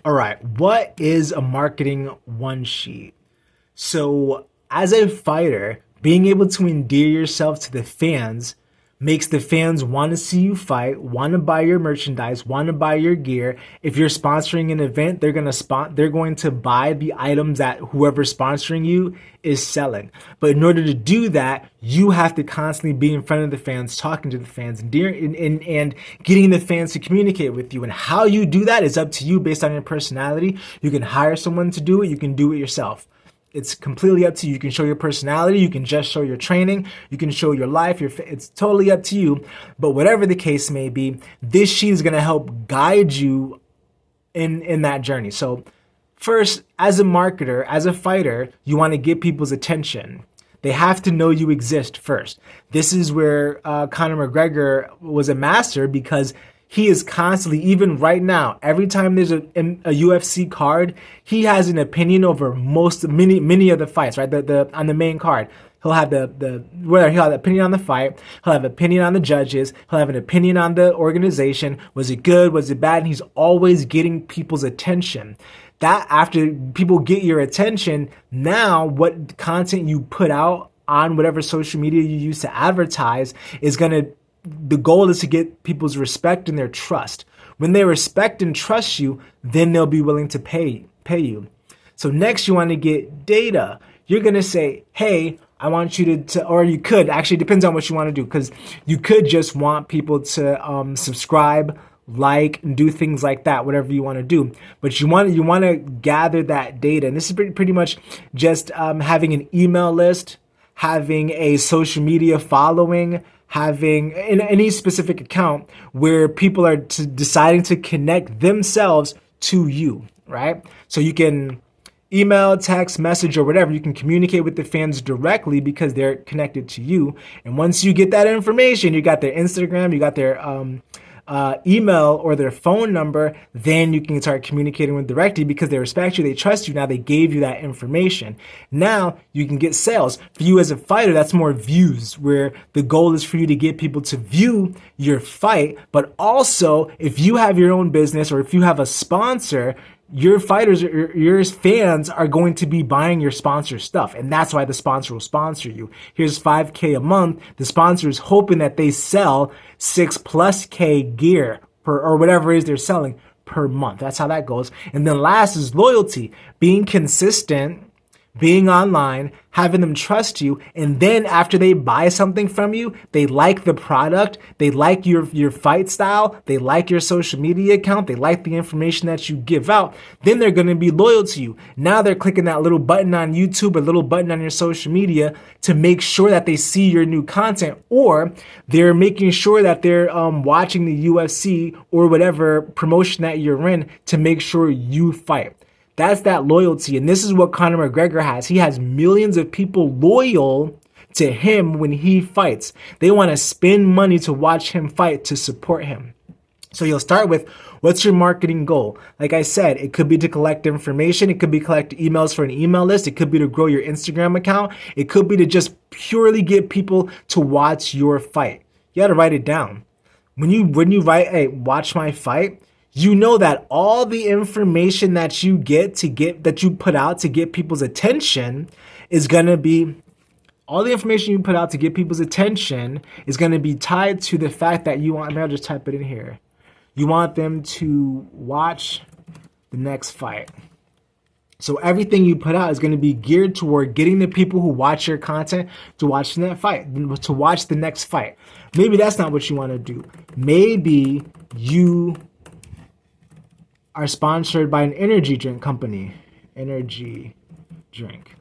All right, what is a marketing one sheet? So, as a fighter, being able to endear yourself to the fans makes the fans want to see you fight, want to buy your merchandise, want to buy your gear. If you're sponsoring an event, they're going to buy the items that whoever's sponsoring you is selling. But in order to do that, you have to constantly be in front of the fans, talking to the fans, and getting the fans to communicate with you. And how you do that is up to you based on your personality. You can hire someone to do it. You can do it yourself. It's completely up to you. You can show your personality. You can just show your training. You can show your life. It's totally up to you. But whatever the case may be, this sheet is going to help guide you in that journey. So first, as a marketer, as a fighter, you want to get people's attention. They have to know you exist first. This is where Conor McGregor was a master, because he is constantly, even right now, every time there's a UFC card, he has an opinion over many of the fights, right? On the main card. He'll have he'll have an opinion on the fight, he'll have an opinion on the judges, he'll have an opinion on the organization. Was it good? Was it bad? And he's always getting people's attention. That after people get your attention, now what content you put out on whatever social media you use to advertise is the goal is to get people's respect and their trust. When they respect and trust you, then they'll be willing to pay you. So next, you want to get data. You're going to say, hey, I want you to, or you could, actually, it depends on what you want to do, because you could just want people to subscribe, like, and do things like that, whatever you want to do. But you want to gather that data. And this is pretty much just having an email list, having a social media following, having in any specific account where people are deciding to connect themselves to you, right? So you can email, text, message, or whatever. You can communicate with the fans directly because they're connected to you. And once you get that information, you got their Instagram, you got their email or their phone number, then you can start communicating with directly because they respect you, they trust you. Now they gave you that information. Now you can get sales. For you as a fighter, that's more views, where the goal is for you to get people to view your fight. But also, if you have your own business or if you have a sponsor, your fighters or your fans are going to be buying your sponsor stuff. And that's why the sponsor will sponsor you. Here's $5K a month. The sponsor is hoping that they sell 6+ K gear or whatever it is they're selling per month. That's how that goes. And then last is loyalty, being consistent, being online, having them trust you. And then after they buy something from you, they like the product, they like your fight style, they like your social media account, they like the information that you give out, then they're going to be loyal to you. Now they're clicking that little button on YouTube or little button on your social media to make sure that they see your new content, or they're making sure that they're watching the UFC or whatever promotion that you're in to make sure you fight. That's that loyalty. And this is what Conor McGregor has. He has millions of people loyal to him when he fights. They want to spend money to watch him fight, to support him. So you'll start with, what's your marketing goal? Like I said, it could be to collect information. It could be collect emails for an email list. It could be to grow your Instagram account. It could be to just purely get people to watch your fight. You got to write it down. When you write, hey, watch my fight, you know that all the information that you that you put out to get people's attention is going to be, all the information you put out to get people's attention is going to be tied to the fact that you want, maybe I'll just type it in here. You want them to watch the next fight. So everything you put out is going to be geared toward getting the people who watch your content to watch the next fight. Maybe that's not what you want to do. Maybe you are sponsored by an energy drink company. Energy drink.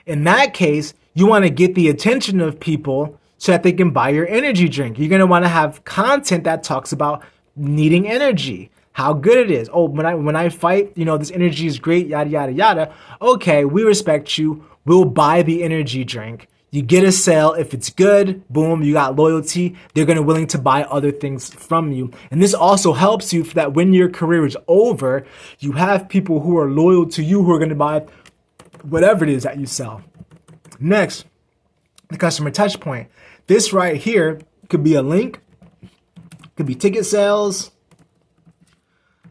In that case, you want to get the attention of people so that they can buy your energy drink. You're going to want to have content that talks about needing energy, how good it is. Oh, when I fight, this energy is great, yada, yada, yada. Okay, we respect you. We'll buy the energy drink. You get a sale. If it's good, boom, you got loyalty. They're going to be willing to buy other things from you. And this also helps you for that when your career is over, you have people who are loyal to you who are going to buy whatever it is that you sell. Next, the customer touch point. This right here could be a link, could be ticket sales,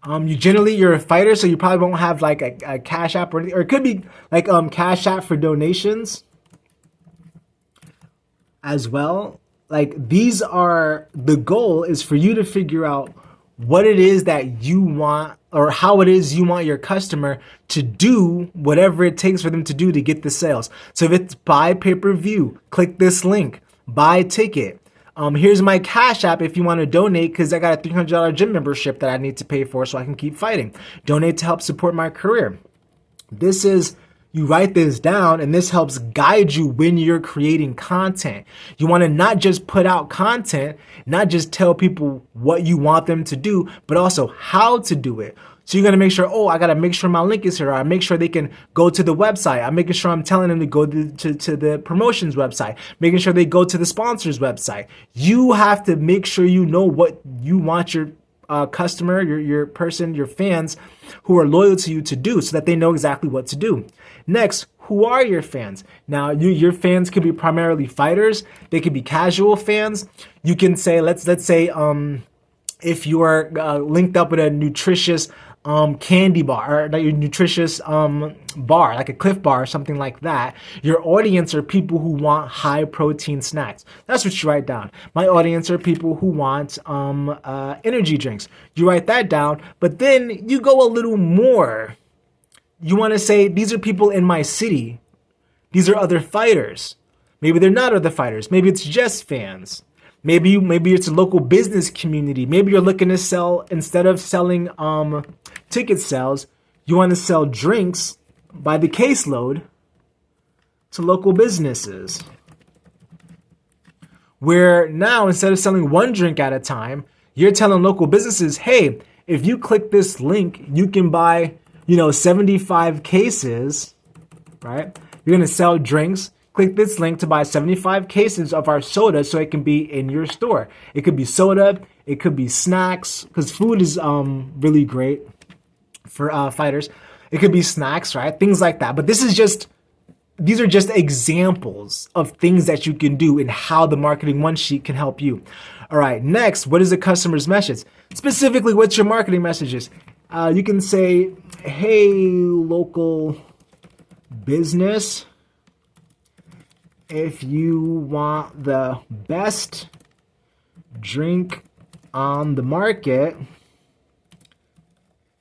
You're a fighter, so you probably won't have like a Cash App or anything, or it could be like Cash App for donations as well. Like these are the goal is for you to figure out what it is that you want or how it is you want your customer to do whatever it takes for them to do to get the sales. So if it's buy pay-per-view, click this link, buy ticket. Here's my Cash App if you want to donate because I got a $300 gym membership that I need to pay for so I can keep fighting. Donate to help support my career. This is, you write this down and this helps guide you when you're creating content. You want to not just put out content, not just tell people what you want them to do, but also how to do it. So you're going to make sure, I got to make sure my link is here. I make sure they can go to the website. I'm making sure I'm telling them to go to the promotions website, making sure they go to the sponsors website. You have to make sure you know what you want your customer, your person, your fans who are loyal to you to do so that they know exactly what to do. Next, who are your fans? Now, your fans could be primarily fighters. They could be casual fans. You can say, let's say, if you are linked up with a nutritious candy bar, or like a nutritious bar, like a Cliff Bar or something like that, your audience are people who want high protein snacks. That's what you write down. My audience are people who want energy drinks. You write that down, but then you go a little more. You want to say, these are people in my city. These are other fighters. Maybe they're not other fighters. Maybe it's just fans. Maybe it's a local business community. Maybe you're looking to sell, instead of selling ticket sales, you want to sell drinks by the caseload to local businesses. Where now, instead of selling one drink at a time, you're telling local businesses, hey, if you click this link, you can buy 75 cases, right? You're going to sell drinks. Click this link to buy 75 cases of our soda so it can be in your store. It could be soda. It could be snacks because food is really great for fighters. It could be snacks, right? Things like that. But these are just examples of things that you can do and how the marketing one sheet can help you. All right. Next, what is the customer's message? Specifically, what's your marketing messages? You can say, hey, local business, if you want the best drink on the market,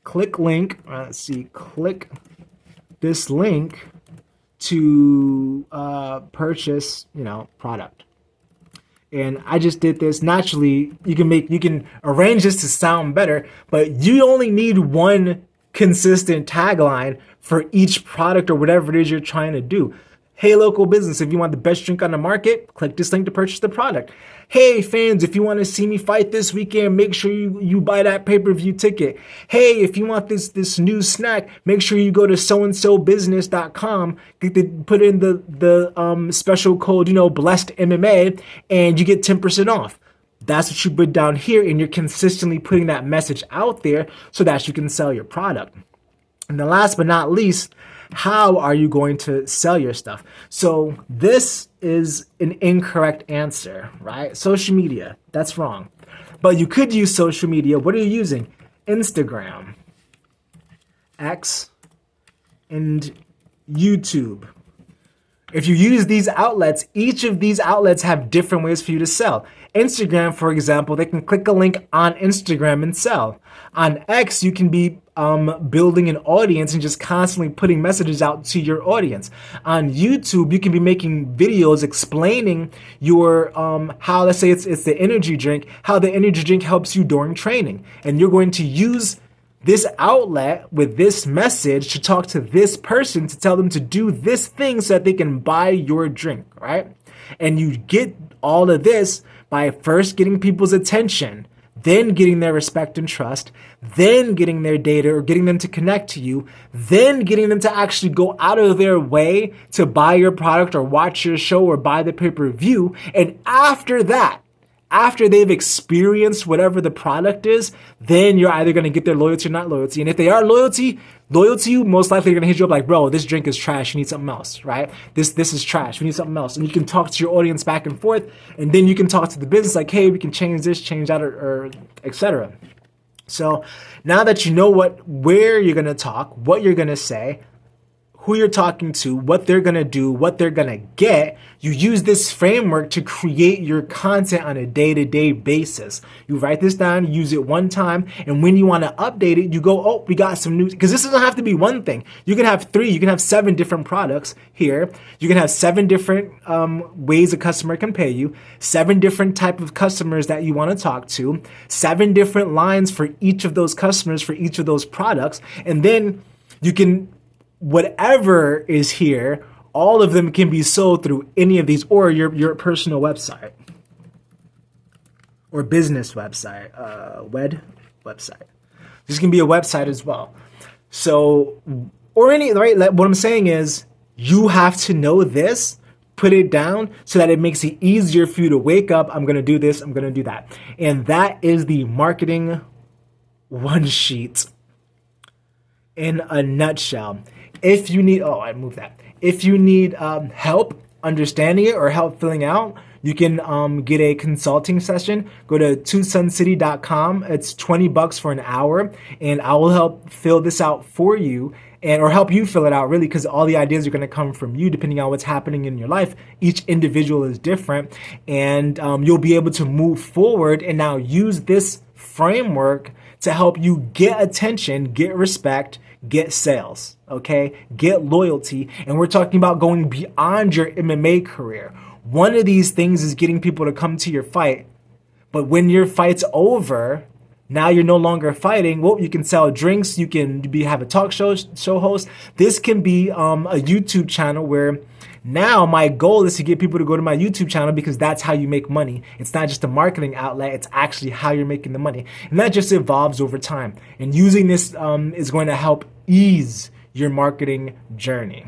click this link to purchase, product. And I just did this. Naturally, you can arrange this to sound better, but you only need one consistent tagline for each product or whatever it is you're trying to do. Hey, local business, if you want the best drink on the market, click this link to purchase the product. Hey, fans, if you want to see me fight this weekend, make sure you buy that pay-per-view ticket. Hey, if you want this new snack, make sure you go to soandsobusiness.com, put in the special code, blessed MMA, and you get 10% off. That's what you put down here, and you're consistently putting that message out there so that you can sell your product. And then last but not least, how are you going to sell your stuff? So this is an incorrect answer, right? Social media, that's wrong. But you could use social media. What are you using? Instagram, X, and YouTube. If you use these outlets, each of these outlets have different ways for you to sell. Instagram, for example, they can click a link on Instagram and sell. On X, you can be building an audience and just constantly putting messages out to your audience. On YouTube, you can be making videos explaining your how, let's say it's the energy drink, how the energy drink helps you during training. And you're going to use this outlet with this message to talk to this person to tell them to do this thing so that they can buy your drink, right? And you get all of this by first getting people's attention, then getting their respect and trust, then getting their data or getting them to connect to you, then getting them to actually go out of their way to buy your product or watch your show or buy the pay-per-view. And after that, after they've experienced whatever the product is, then you're either going to get their loyalty or not loyalty. And if they are loyal to you, most likely they're going to hit you up like, bro, this drink is trash. You need something else, right? This is trash. We need something else. And you can talk to your audience back and forth. And then you can talk to the business like, hey, we can change this, change that, or etc. So now that you know where you're going to talk, what you're going to say, who you're talking to, what they're going to do, what they're going to get, you use this framework to create your content on a day-to-day basis. You write this down, use it one time, and when you want to update it, you go, oh, we got some new, because this doesn't have to be one thing. You can have 3, you can have 7 different products here. You can have 7 different ways a customer can pay you, 7 different type of customers that you want to talk to, 7 different lines for each of those customers, for each of those products, and then you can, whatever is here, all of them can be sold through any of these, or your personal website or business website, website. This can be a website as well. So, or any, right? What I'm saying is you have to know this, put it down so that it makes it easier for you to wake up. I'm going to do this. I'm going to do that. And that is the marketing one sheet in a nutshell. If you need, oh, I moved that. If you need help understanding it or help filling out, you can get a consulting session. Go to tucssuncity.com. It's $20 for an hour, and I will help fill this out for you, or help you fill it out, really, because all the ideas are going to come from you depending on what's happening in your life. Each individual is different, and you'll be able to move forward and now use this framework to help you get attention, get respect, get sales, okay? Get loyalty. And we're talking about going beyond your MMA career. One of these things is getting people to come to your fight. But when your fight's over, now you're no longer fighting. Well, you can sell drinks. You can have a talk show host. This can be a YouTube channel where now my goal is to get people to go to my YouTube channel because that's how you make money. It's not just a marketing outlet. It's actually how you're making the money. And that just evolves over time. And using this is going to help ease your marketing journey.